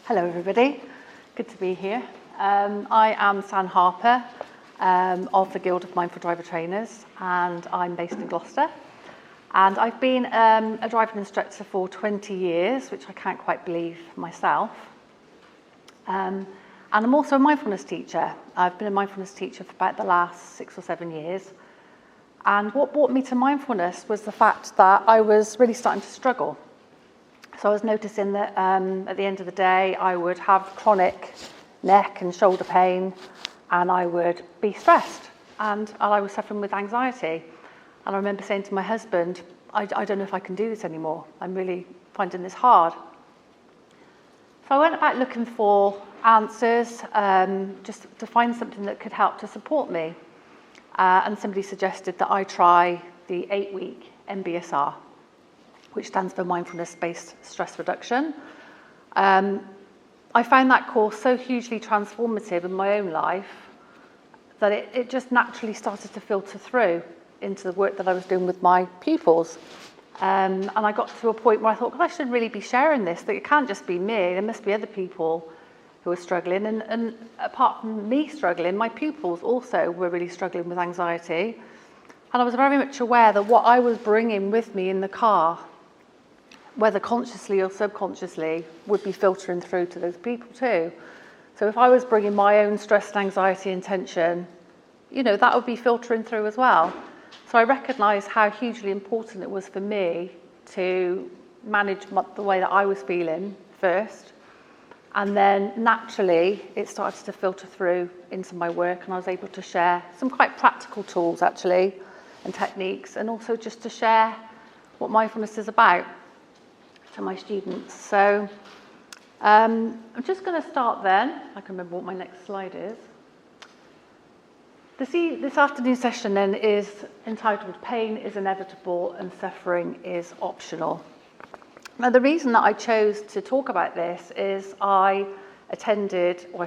Hello everybody, good to be here. I am San Harper of the Guild of Mindful Driver Trainers, and I'm based in Gloucester. And I've been a driving instructor for 20 years, which I can't quite believe myself. And I'm also a mindfulness teacher. I've been a mindfulness teacher for about the last 6 or 7 years. And what brought me to mindfulness was the fact that I was really starting to struggle. So I was noticing that at the end of the day, I would have chronic neck and shoulder pain, and I would be stressed, and I was suffering with anxiety. And I remember saying to my husband, I don't know if I can do this anymore. I'm really finding this hard. So I went about looking for answers, just to find something that could help to support me. And somebody suggested that I try the 8-week MBSR, which stands for Mindfulness-Based Stress Reduction. I found that course so hugely transformative in my own life that it just naturally started to filter through into the work that I was doing with my pupils. And I got to a point where I thought, God, I should really be sharing this, that it can't just be me, there must be other people who are struggling. And apart from me struggling, my pupils also were really struggling with anxiety. And I was very much aware that what I was bringing with me in the car, whether consciously or subconsciously, would be filtering through to those people too. So if I was bringing my own stress and anxiety and tension, that would be filtering through as well. So I recognised how hugely important it was for me to manage the way that I was feeling first. And then naturally, it started to filter through into my work, and I was able to share some quite practical tools actually, and techniques, and also just to share what mindfulness is about to my students. So I'm just going to start then. I can remember what my next slide is. This afternoon session then is entitled Pain is Inevitable and Suffering is Optional. Now the reason that I chose to talk about this is I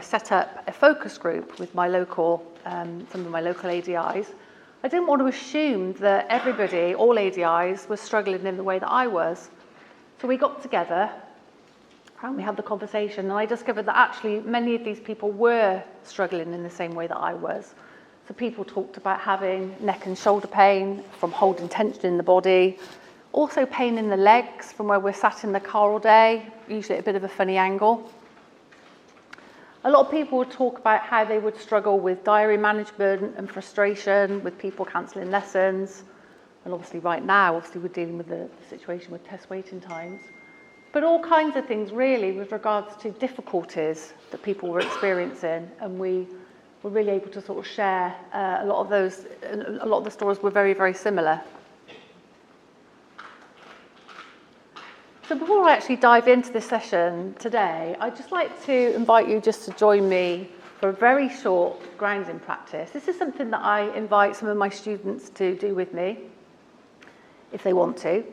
set up a focus group with my local, some of my local ADIs. I didn't want to assume that everybody, all ADIs, was struggling in the way that I was. So we got together and we had the conversation, and I discovered that actually many of these people were struggling in the same way that I was. So people talked about having neck and shoulder pain from holding tension in the body, also pain in the legs from where we're sat in the car all day, usually at a bit of a funny angle. A lot of people would talk about how they would struggle with diary management and frustration, with people cancelling lessons. And obviously right now, we're dealing with the situation with test waiting times. But all kinds of things really with regards to difficulties that people were experiencing. And we were really able to sort of share a lot of the stories were very, very similar. So before I actually dive into this session today, I'd just like to invite you just to join me for a very short grounding practice. This is something that I invite some of my students to do with me, if they want to.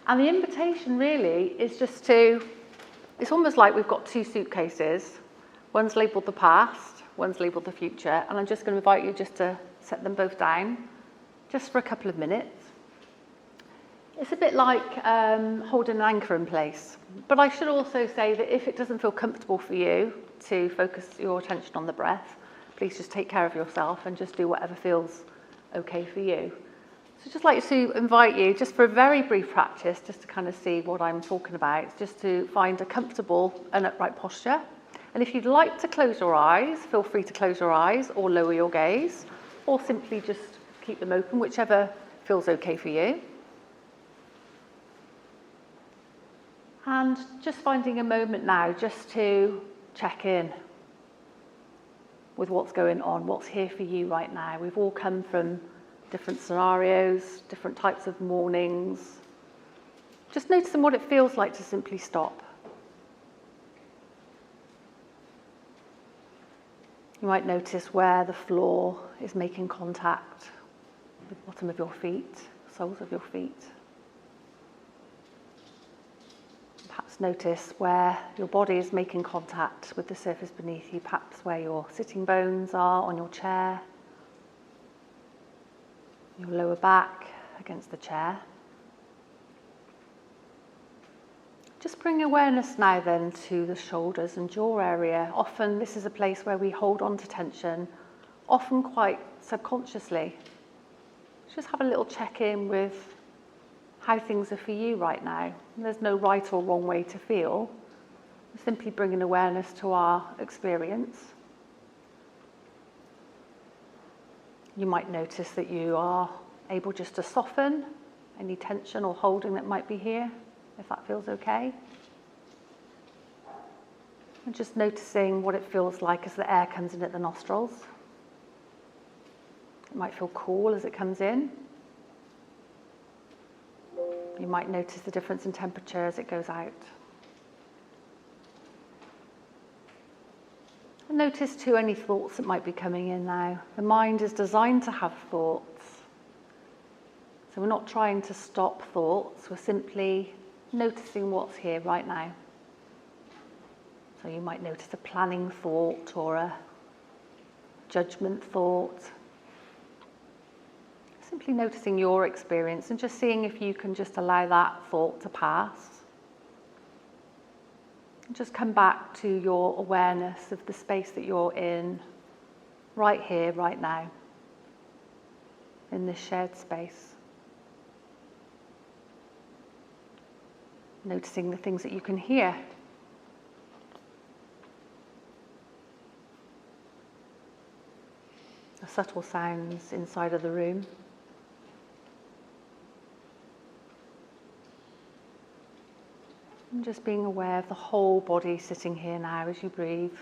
And the invitation really is just it's almost like we've got 2 suitcases. One's labelled the past, one's labelled the future, and I'm just going to invite you just to set them both down, just for a couple of minutes. It's a bit like holding an anchor in place. But I should also say that if it doesn't feel comfortable for you to focus your attention on the breath, please just take care of yourself and just do whatever feels okay for you. So I'd just like to invite you, just for a very brief practice, just to kind of see what I'm talking about, just to find a comfortable and upright posture. And if you'd like to close your eyes, feel free to close your eyes or lower your gaze, or simply just keep them open, whichever feels okay for you. And just finding a moment now just to check in with what's going on, what's here for you right now. We've all come from different scenarios, different types of mornings. Just noticing what it feels like to simply stop. You might notice where the floor is making contact with the bottom of your feet, soles of your feet. Perhaps notice where your body is making contact with the surface beneath you, perhaps where your sitting bones are on your chair, your lower back against the chair. Just bring awareness now then to the shoulders and jaw area. Often this is a place where we hold on to tension, often quite subconsciously. Just have a little check-in with how things are for you right now. There's no right or wrong way to feel. We're simply bringing awareness to our experience. You might notice that you are able just to soften any tension or holding that might be here, if that feels okay. And just noticing what it feels like as the air comes in at the nostrils. It might feel cool as it comes in. You might notice the difference in temperature as it goes out. And notice too any thoughts that might be coming in now. The mind is designed to have thoughts. So we're not trying to stop thoughts, we're simply noticing what's here right now. So you might notice a planning thought or a judgment thought. Simply noticing your experience and just seeing if you can just allow that thought to pass. And just come back to your awareness of the space that you're in, right here, right now, in this shared space. Noticing the things that you can hear. The subtle sounds inside of the room. And just being aware of the whole body sitting here now as you breathe.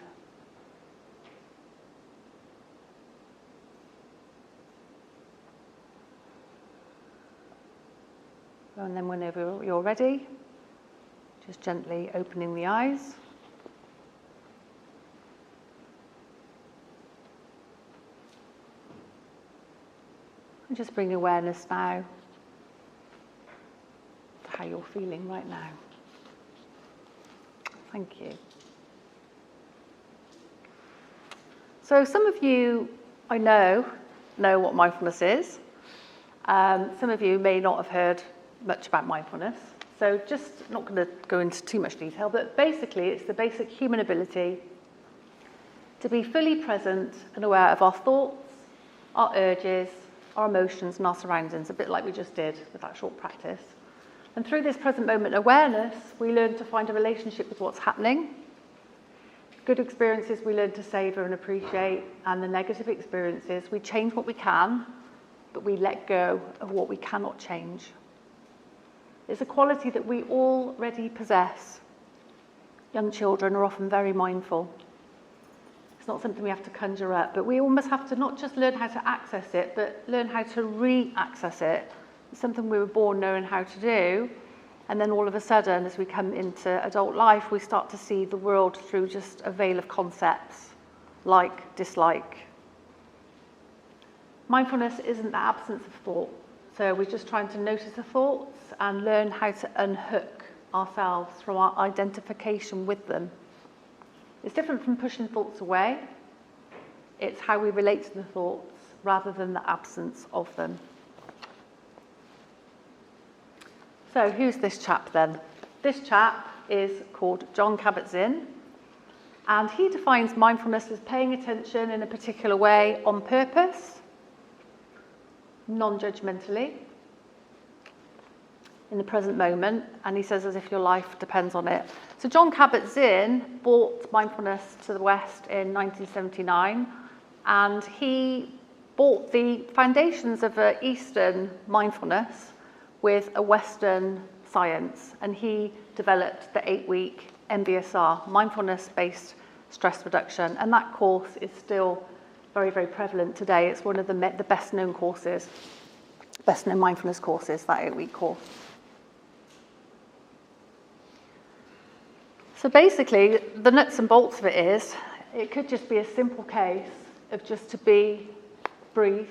And then whenever you're ready, just gently opening the eyes. And just bring awareness now to how you're feeling right now. Thank you. So some of you, I know what mindfulness is. Some of you may not have heard much about mindfulness. So just not going to go into too much detail, but basically it's the basic human ability to be fully present and aware of our thoughts, our urges, our emotions and our surroundings, a bit like we just did with that short practice. And through this present moment awareness, we learn to find a relationship with what's happening. Good experiences we learn to savour and appreciate, and the negative experiences, we change what we can, but we let go of what we cannot change. It's a quality that we already possess. Young children are often very mindful. It's not something we have to conjure up, but we almost have to not just learn how to access it, but learn how to re-access it. It's something we were born knowing how to do, and then all of a sudden, as we come into adult life, we start to see the world through just a veil of concepts, like, dislike. Mindfulness isn't the absence of thought, so we're just trying to notice the thoughts and learn how to unhook ourselves from our identification with them. It's different from pushing thoughts away. It's how we relate to the thoughts rather than the absence of them. So who's this chap then? This chap is called Jon Kabat-Zinn, and he defines mindfulness as paying attention in a particular way on purpose, non-judgmentally, in the present moment, and he says as if your life depends on it. So Jon Kabat-Zinn brought mindfulness to the West in 1979, and he brought the foundations of Eastern mindfulness with a Western science, and he developed the 8-week MBSR, mindfulness-based stress reduction, and that course is still very, very prevalent today. It's one of the best-known courses, best-known mindfulness courses, that 8-week course. So basically, the nuts and bolts of it is, it could just be a simple case of just to breathe,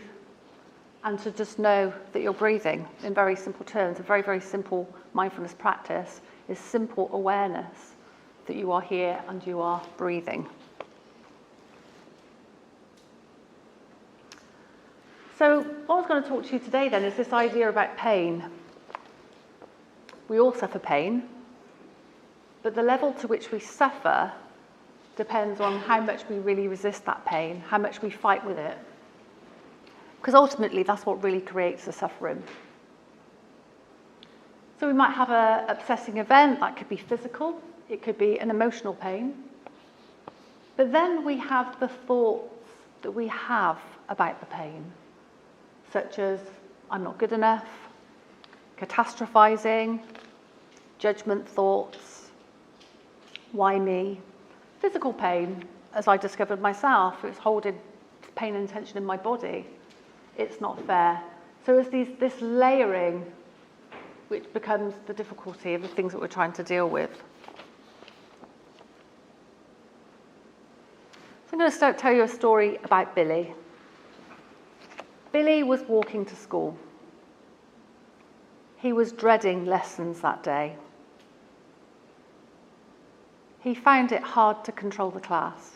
and to just know that you're breathing in very simple terms. A very, very simple mindfulness practice is simple awareness that you are here and you are breathing. So what I was going to talk to you today then is this idea about pain. We all suffer pain. but the level to which we suffer depends on how much we really resist that pain, how much we fight with it. Because ultimately, that's what really creates the suffering. So we might have an upsetting event that could be physical, it could be an emotional pain. But then we have the thoughts that we have about the pain, such as, I'm not good enough, catastrophizing, judgment thoughts, why me? Physical pain, as I discovered myself, it's holding pain and tension in my body. It's not fair. So there's this layering, which becomes the difficulty of the things that we're trying to deal with. So I'm going to tell you a story about Billy. Billy was walking to school. He was dreading lessons that day. He found it hard to control the class.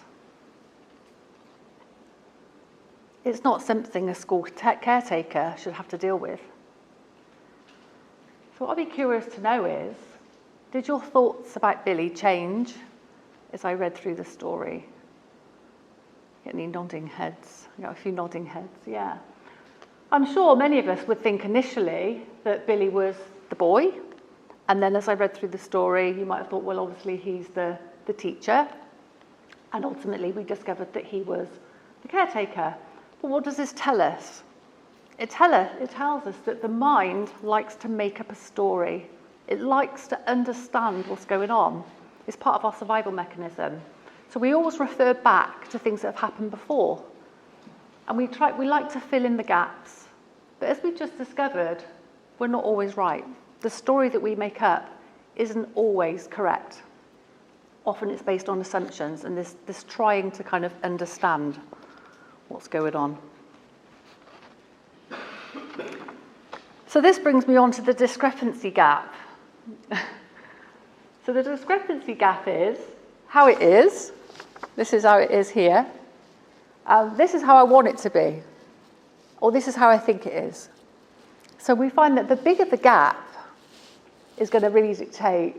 It's not something a school caretaker should have to deal with. So what I'd be curious to know is, did your thoughts about Billy change as I read through the story? Get any nodding heads? I got a few nodding heads, yeah. I'm sure many of us would think initially that Billy was the boy, and then as I read through the story, you might have thought, well, obviously he's the teacher, and ultimately we discovered that he was the caretaker. But what does this tell us? It tells us that the mind likes to make up a story. It likes to understand what's going on. It's part of our survival mechanism. So we always refer back to things that have happened before. And we like to fill in the gaps. But as we've just discovered, we're not always right. The story that we make up isn't always correct. Often it's based on assumptions and this trying to kind of understand what's going on. So this brings me on to the discrepancy gap. So the discrepancy gap is how it is. This is how it is here. This is how I want it to be. Or this is how I think it is. So we find that the bigger the gap is going to really dictate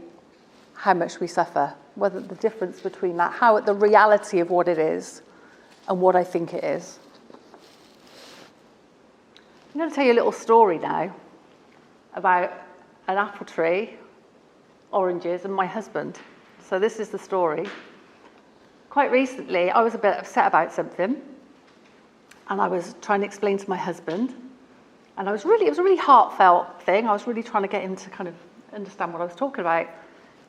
how much we suffer, whether the difference between that, how the reality of what it is and what I think it is. I'm going to tell you a little story now about an apple tree, oranges, and my husband. So this is the story. Quite recently, I was a bit upset about something, and I was trying to explain to my husband, and it was a really heartfelt thing. I was really trying to get him to kind of understand what I was talking about.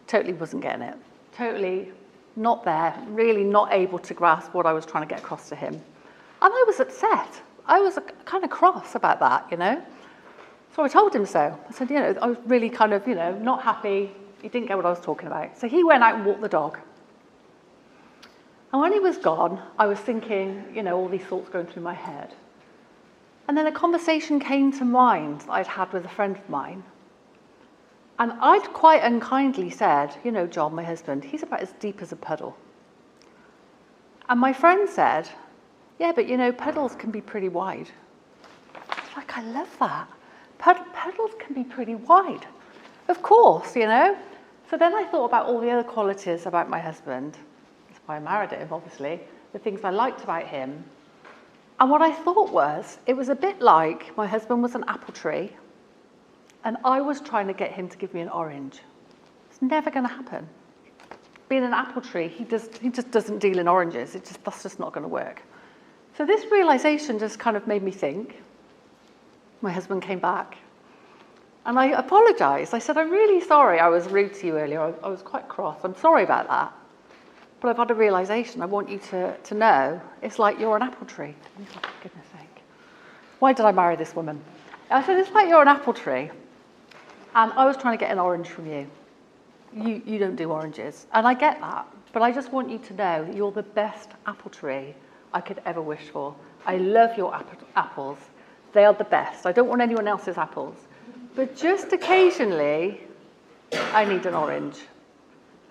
Totally wasn't getting it. Totally not there, really not able to grasp what I was trying to get across to him. And I was upset. I was kind of cross about that, you know. So I told him so. I said, I was really kind of, not happy. He didn't get what I was talking about. So he went out and walked the dog. And when he was gone, I was thinking, all these thoughts going through my head. And then a conversation came to mind that I'd had with a friend of mine. And I'd quite unkindly said, John, my husband, he's about as deep as a puddle. And my friend said, yeah, but puddles can be pretty wide. It's like, I love that. Puddles can be pretty wide. Of course, So then I thought about all the other qualities about my husband. That's why I married him, obviously. The things I liked about him. And what I thought was, it was a bit like my husband was an apple tree, and I was trying to get him to give me an orange. It's never going to happen. Being an apple tree, he just doesn't deal in oranges. That's just not going to work. So this realization just kind of made me think. My husband came back, and I apologized. I said, I'm really sorry I was rude to you earlier. I was quite cross. I'm sorry about that. But I've had a realization. I want you to know it's like you're an apple tree. And he's like, for goodness sake. Why did I marry this woman? And I said, it's like you're an apple tree. And I was trying to get an orange from you. You don't do oranges. And I get that. But I just want you to know that you're the best apple tree I could ever wish for. I love your apples. They are the best. I don't want anyone else's apples. But just occasionally, I need an orange.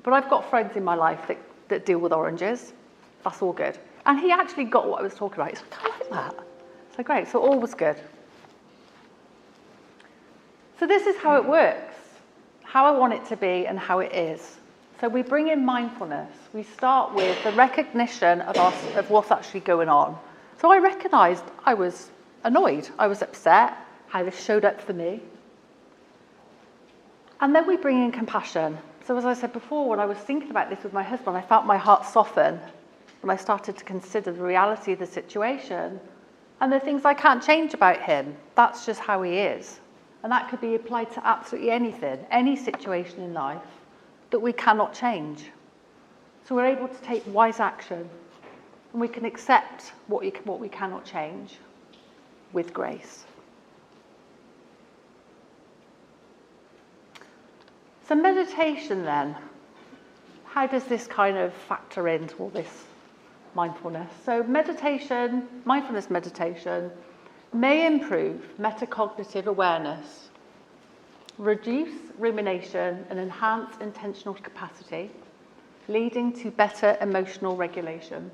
But I've got friends in my life that deal with oranges. That's all good. And he actually got what I was talking about. He's like, I like that. So great. So all was good. So this is how it works. How I want it to be and how it is. So we bring in mindfulness. We start with the recognition of what's actually going on. So I recognised I was annoyed, I was upset, how this showed up for me. And then we bring in compassion. So as I said before, when I was thinking about this with my husband, I felt my heart soften when I started to consider the reality of the situation and the things I can't change about him. That's just how he is. And that could be applied to absolutely anything, any situation in life that we cannot change. So we're able to take wise action and we can accept what we cannot change with grace. So meditation then, how does this kind of factor into all this mindfulness? So mindfulness meditation may improve metacognitive awareness, reduce rumination and enhance intentional capacity, leading to better emotional regulation.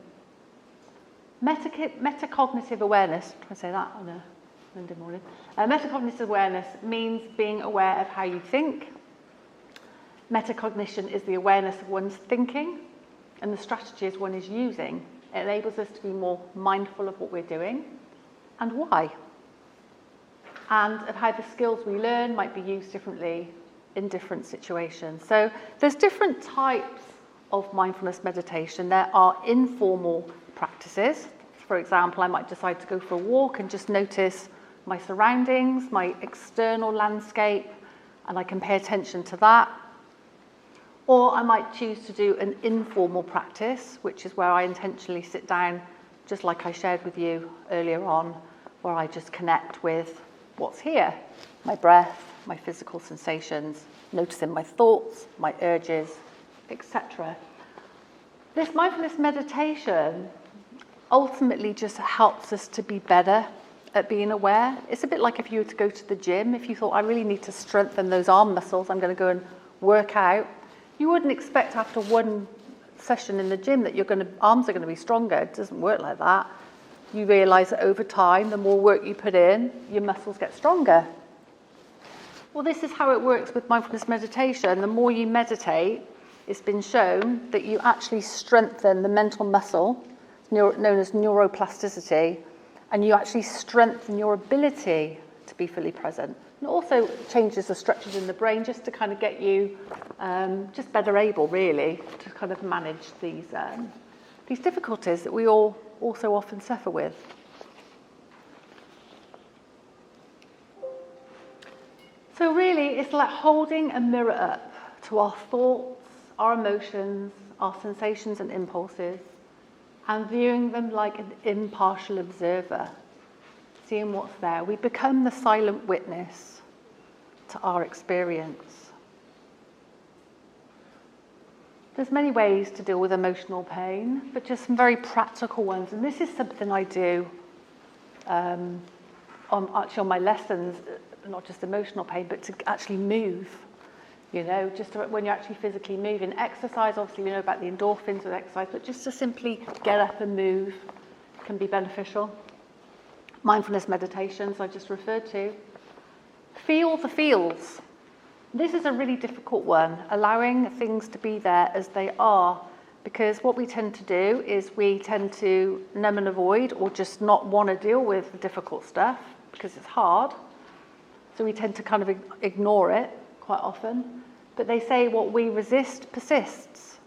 Metacognitive awareness, can I say that on a Monday morning? Metacognitive awareness means being aware of how you think. Metacognition is the awareness of one's thinking and the strategies one is using. It enables us to be more mindful of what we're doing and why, and of how the skills we learn might be used differently in different situations. So there's different types of mindfulness meditation. There are informal practices. For example, I might decide to go for a walk and just notice my surroundings, my external landscape, and I can pay attention to that. Or I might choose to do an informal practice, which is where I intentionally sit down, just like I shared with you earlier on, where I just connect with what's here, my breath, my physical sensations, noticing my thoughts, my urges, etc. This mindfulness meditation ultimately just helps us to be better at being aware. It's a bit like if you were to go to the gym. If you thought, I really need to strengthen those arm muscles, I'm going to go and work out. You wouldn't expect after one session in the gym that arms are going to be stronger. It doesn't work like that. You realise that over time, the more work you put in, your muscles get stronger. Well, this is how it works with mindfulness meditation. The more you meditate, it's been shown that you actually strengthen the mental muscle, known as neuroplasticity, and you actually strengthen your ability to be fully present. And it also changes the structures in the brain just to kind of get you just better able, really, to kind of manage these difficulties that we all also often suffer with. So really, it's like holding a mirror up to our thoughts, our emotions, our sensations and impulses, and viewing them like an impartial observer, seeing what's there. We become the silent witness to our experience. There's many ways to deal with emotional pain, but just some very practical ones. And this is something I do on my lessons, not just emotional pain, but to actually move. Just when you're actually physically moving. Exercise, obviously we know about the endorphins with exercise, but just to simply get up and move can be beneficial. Mindfulness meditations I just referred to. Feel the feels. This is a really difficult one, allowing things to be there as they are, because what we tend to do is we tend to numb and avoid or just not want to deal with the difficult stuff because it's hard. So we tend to kind of ignore it quite often. But they say what we resist persists.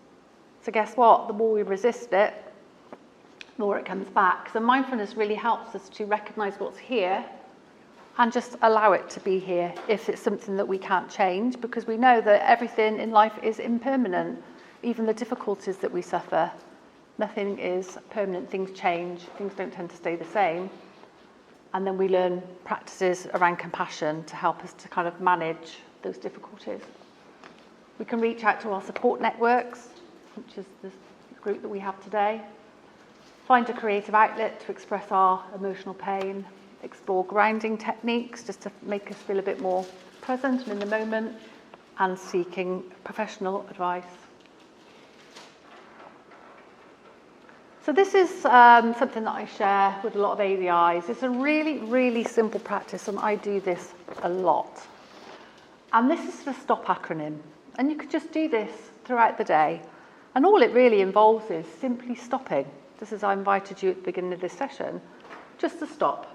So guess what? The more we resist it, the more it comes back. So mindfulness really helps us to recognize what's here and just allow it to be here if it's something that we can't change, because we know that everything in life is impermanent, even the difficulties that we suffer. Nothing is permanent, things change, things don't tend to stay the same. And then we learn practices around compassion to help us to kind of manage those difficulties. We can reach out to our support networks, which is this group that we have today. Find a creative outlet to express our emotional pain. Explore grounding techniques just to make us feel a bit more present and in the moment, and seeking professional advice. So this is something that I share with a lot of ADIs. It's a really, really simple practice, and I do this a lot. And this is the STOP acronym. And you could just do this throughout the day. And all it really involves is simply stopping, just as I invited you at the beginning of this session, just to stop.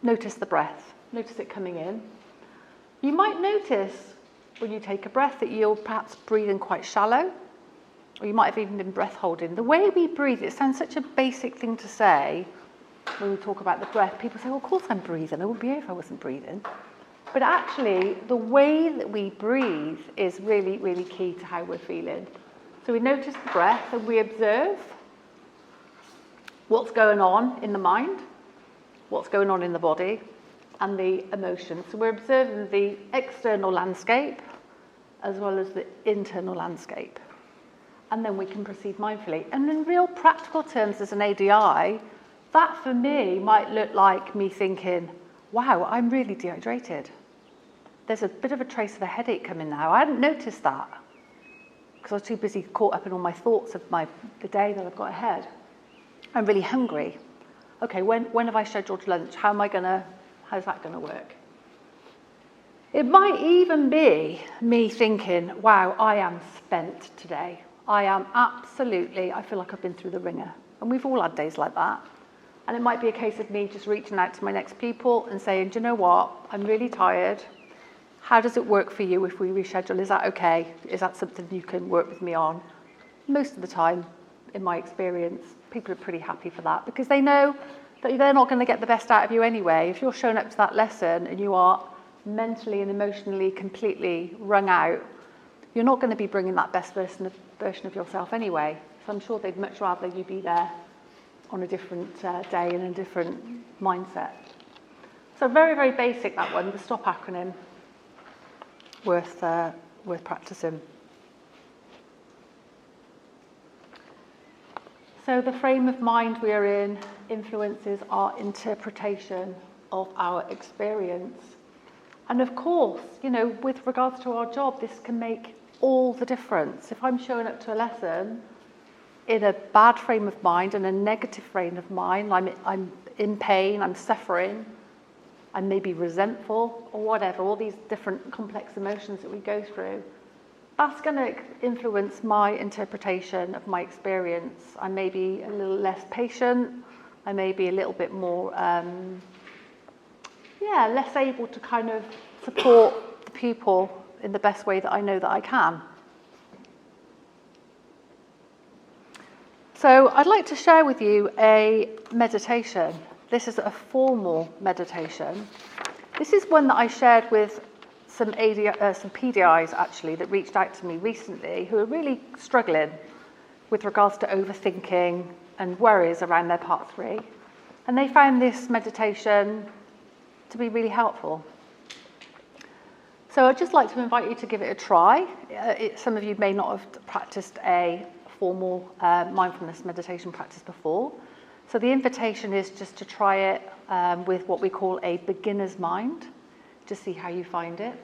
Notice the breath. Notice it coming in. You might notice when you take a breath that you're perhaps breathing quite shallow, or you might have even been breath holding. The way we breathe, it sounds such a basic thing to say when we talk about the breath. People say, well, of course I'm breathing. I wouldn't be here if I wasn't breathing. But actually, the way that we breathe is really, really key to how we're feeling. So we notice the breath and we observe what's going on in the mind, what's going on in the body, and the emotions. So we're observing the external landscape as well as the internal landscape. And then we can proceed mindfully. And in real practical terms as an ADI, that for me might look like me thinking, wow, I'm really dehydrated. There's a bit of a trace of a headache coming now. I hadn't noticed that because I was too busy caught up in all my thoughts of the day that I've got ahead. I'm really hungry. Okay, when have I scheduled lunch? How's that going to work? It might even be me thinking, wow, I am spent today. I feel like I've been through the ringer. And we've all had days like that. And it might be a case of me just reaching out to my next people and saying, do you know what? I'm really tired. How does it work for you if we reschedule? Is that okay? Is that something you can work with me on? Most of the time, in my experience, people are pretty happy for that because they know that they're not going to get the best out of you anyway. If you're showing up to that lesson and you are mentally and emotionally completely wrung out, you're not going to be bringing that best version of yourself anyway. So I'm sure they'd much rather you be there on a different day and a different mindset. So very, very basic, that one, the STOP acronym, worth practicing. So the frame of mind we are in influences our interpretation of our experience. And of course, with regards to our job, this can make all the difference. If I'm showing up to a lesson in a bad frame of mind and a negative frame of mind, I'm in pain, I'm suffering, I may be resentful or whatever, all these different complex emotions that we go through, that's going to influence my interpretation of my experience. I may be a little less patient, I may be a little bit more, less able to kind of support the pupil in the best way that I know that I can. So I'd like to share with you a meditation. This is a formal meditation. This is one that I shared with some PDIs actually that reached out to me recently who are really struggling with regards to overthinking and worries around their part 3. And they found this meditation to be really helpful. So I'd just like to invite you to give it a try. Some of you may not have practiced a formal mindfulness meditation practice before. So the invitation is just to try it with what we call a beginner's mind, to see how you find it.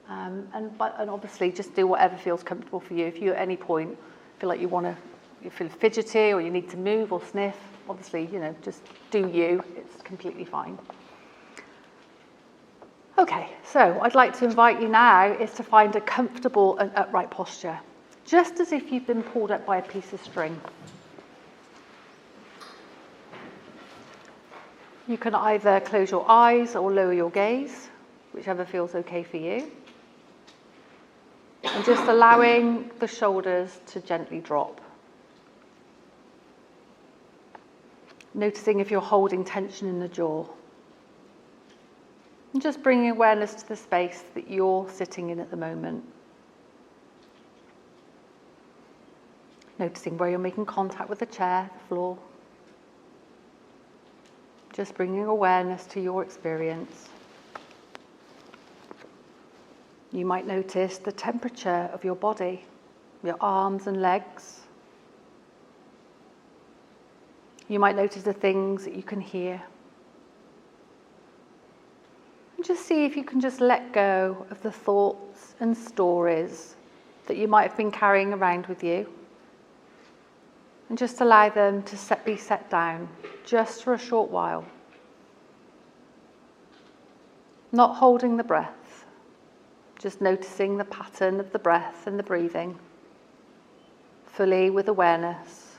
And obviously just do whatever feels comfortable for you. If you at any point feel like you feel fidgety or you need to move or sniff, obviously, just do you. It's completely fine. Okay, so I'd like to invite you now is to find a comfortable and upright posture, just as if you've been pulled up by a piece of string. You can either close your eyes or lower your gaze, whichever feels okay for you. And just allowing the shoulders to gently drop. Noticing if you're holding tension in the jaw. And just bringing awareness to the space that you're sitting in at the moment. Noticing where you're making contact with the chair, the floor. Just bringing awareness to your experience. You might notice the temperature of your body, your arms and legs. You might notice the things that you can hear. And just see if you can just let go of the thoughts and stories that you might have been carrying around with you. And just allow them to be set down just for a short while. Not holding the breath, Just noticing the pattern of the breath and the breathing, fully with awareness,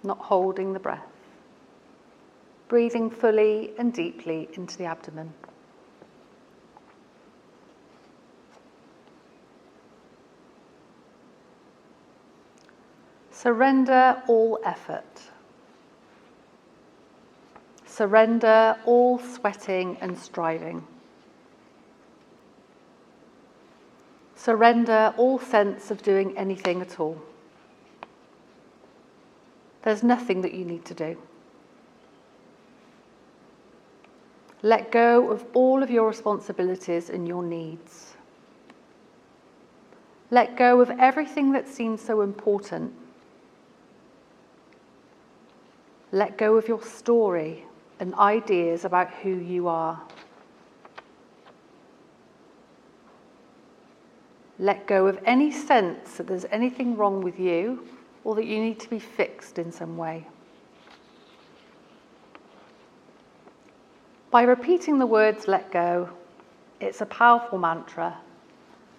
not holding the breath. Breathing fully and deeply into the abdomen. Surrender all effort. Surrender all sweating and striving. Surrender all sense of doing anything at all. There's nothing that you need to do. Let go of all of your responsibilities and your needs. Let go of everything that seems so important. Let go of your story and ideas about who you are. Let go of any sense that there's anything wrong with you or that you need to be fixed in some way. By repeating the words "let go," it's a powerful mantra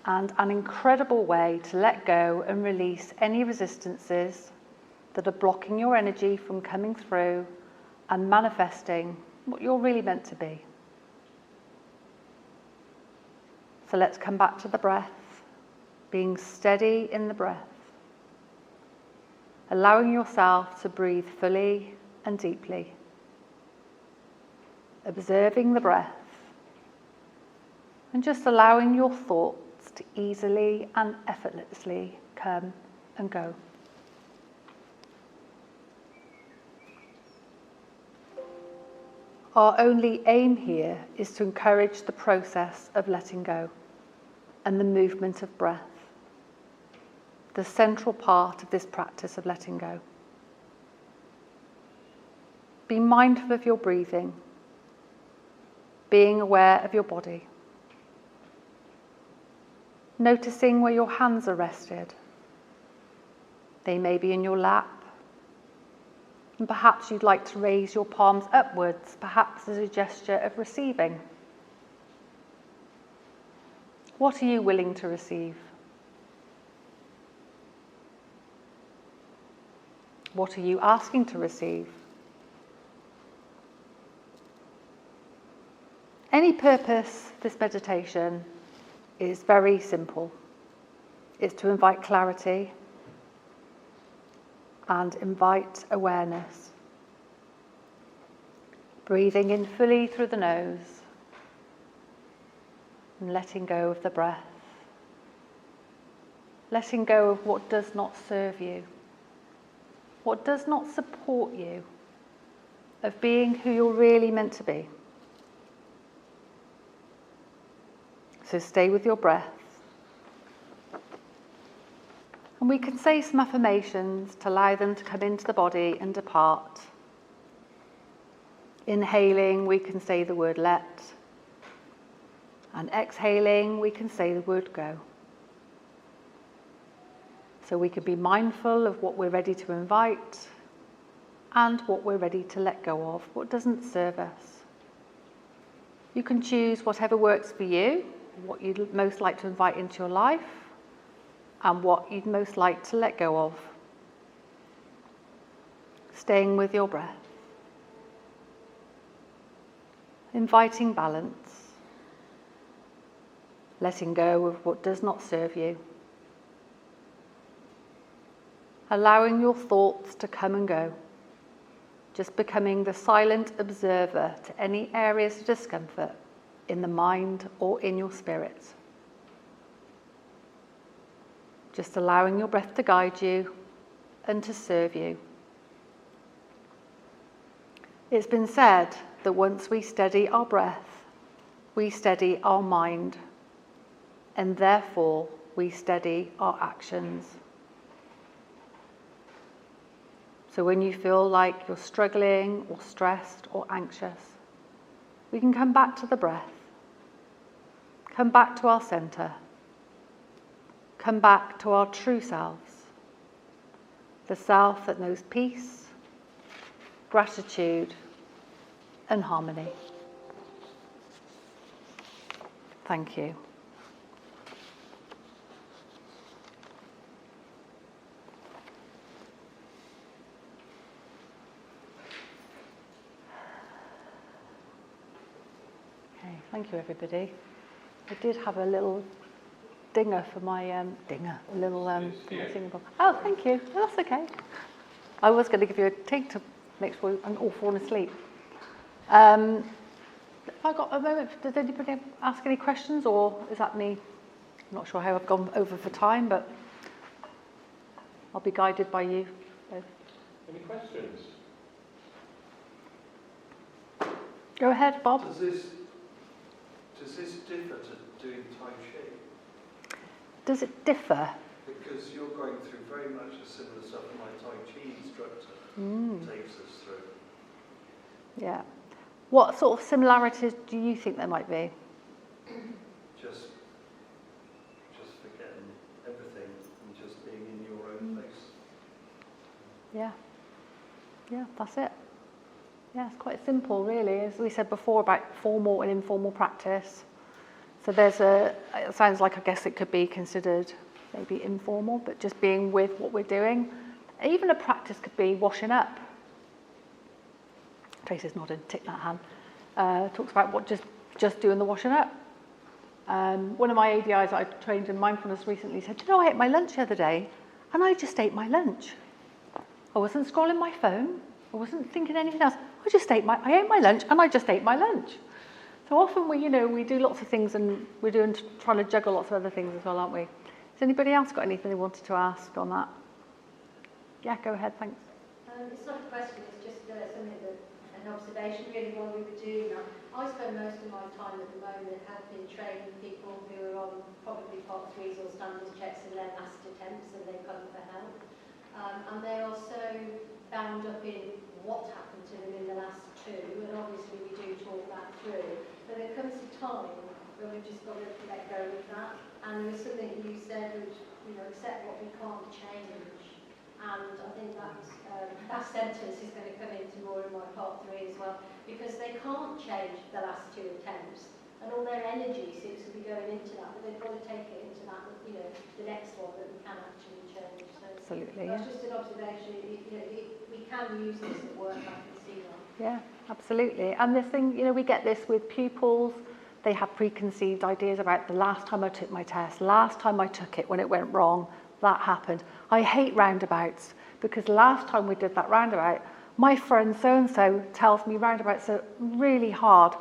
and an incredible way to let go and release any resistances that are blocking your energy from coming through and manifesting what you're really meant to be. So let's come back to the breath, being steady in the breath, allowing yourself to breathe fully and deeply, observing the breath, and just allowing your thoughts to easily and effortlessly come and go. Our only aim here is to encourage the process of letting go and the movement of breath, the central part of this practice of letting go. Be mindful of your breathing, being aware of your body, noticing where your hands are rested. They may be in your lap, and perhaps you'd like to raise your palms upwards, perhaps as a gesture of receiving. What are you willing to receive? What are you asking to receive? Any purpose, this meditation is very simple. It's to invite clarity and invite awareness. Breathing in fully through the nose and letting go of the breath. Letting go of what does not serve you, what does not support you, of being who you're really meant to be. So stay with your breath. And we can say some affirmations to allow them to come into the body and depart. Inhaling, we can say the word let. And exhaling, we can say the word go. So we can be mindful of what we're ready to invite and what we're ready to let go of, what doesn't serve us. You can choose whatever works for you, what you'd most like to invite into your life, and what you'd most like to let go of. Staying with your breath. Inviting balance. Letting go of what does not serve you. Allowing your thoughts to come and go. Just becoming the silent observer to any areas of discomfort in the mind or in your spirit. Just allowing your breath to guide you and to serve you. It's been said that once we steady our breath, we steady our mind, and therefore we steady our actions. So when you feel like you're struggling or stressed or anxious, we can come back to the breath, come back to our center, come back to our true selves, the self that knows peace, gratitude, and harmony. Thank you. Okay, thank you everybody. I did have a little dinger for my a little thing. Oh, thank you. That's okay. I was going to give you a tick to make sure I'm all falling asleep. Have I got a moment? Does anybody ask any questions, or is that me? I'm not sure how I've gone over for time, but I'll be guided by you both. Any questions? Go ahead, Bob. Does this differ to doing Tai Chi? Does it differ? Because you're going through very much a similar stuff my Tai Chi instructor takes us through. Yeah. What sort of similarities do you think there might be? Just forgetting everything and just being in your own place. Yeah. Yeah, that's it. Yeah, it's quite simple, really. As we said before about formal and informal practice. So it sounds like, I guess it could be considered maybe informal, but just being with what we're doing. Even a practice could be washing up. Tracy's nodding, tick that hand. Talks about what just doing the washing up. One of my ADIs that I trained in mindfulness recently said, "Do you know, I ate my lunch the other day, and I just ate my lunch. I wasn't scrolling my phone. I wasn't thinking anything else. I ate my lunch, and I just ate my lunch." So often we do lots of things, and we're trying to juggle lots of other things as well, aren't we? Has anybody else got anything they wanted to ask on that? Yeah, go ahead, thanks. It's not a question, it's just an observation really while we were doing that. I spend most of my time at the moment helping train people who are on probably part 3s or standards checks in their last attempts, and they come for help. And they are so bound up in what happened to them in the last 2, and obviously we do talk that through. But there comes a time when we've just got to let go of that. And there was something you said, which, accept what we can't change. And I think that sentence is going to come into more in my part 3 as well, because they can't change the last 2 attempts, and all their energy seems to be going into that, but they've got to take it into that, the next one that we can actually change. So Absolutely, that's yeah. just an observation. We can use this at work. I can see that. Yeah, absolutely. And this thing, we get this with pupils. They have preconceived ideas about the last time I took my test, last time I took it when it went wrong, that happened. I hate roundabouts because last time we did that roundabout, my friend so-and-so tells me roundabouts are really hard.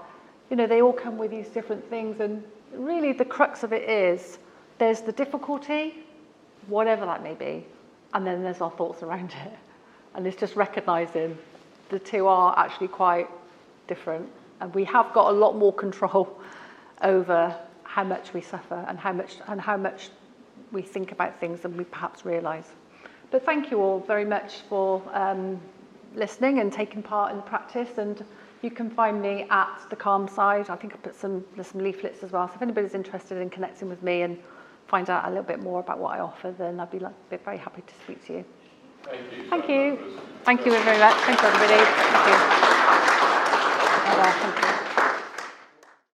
They all come with these different things, and really the crux of it is there's the difficulty, whatever that may be, and then there's our thoughts around it. And it's just recognising the two are actually quite different, and we have got a lot more control over how much we suffer and how much we think about things than we perhaps realise. But thank you all very much for listening and taking part in the practice. And you can find me at the Calm Side. I think I put there's some leaflets as well. So if anybody's interested in connecting with me and find out a little bit more about what I offer, then I'd be very happy to speak to you. Thank you. Thank you. Thank you very much. Thanks everybody. Thank you. Thank you.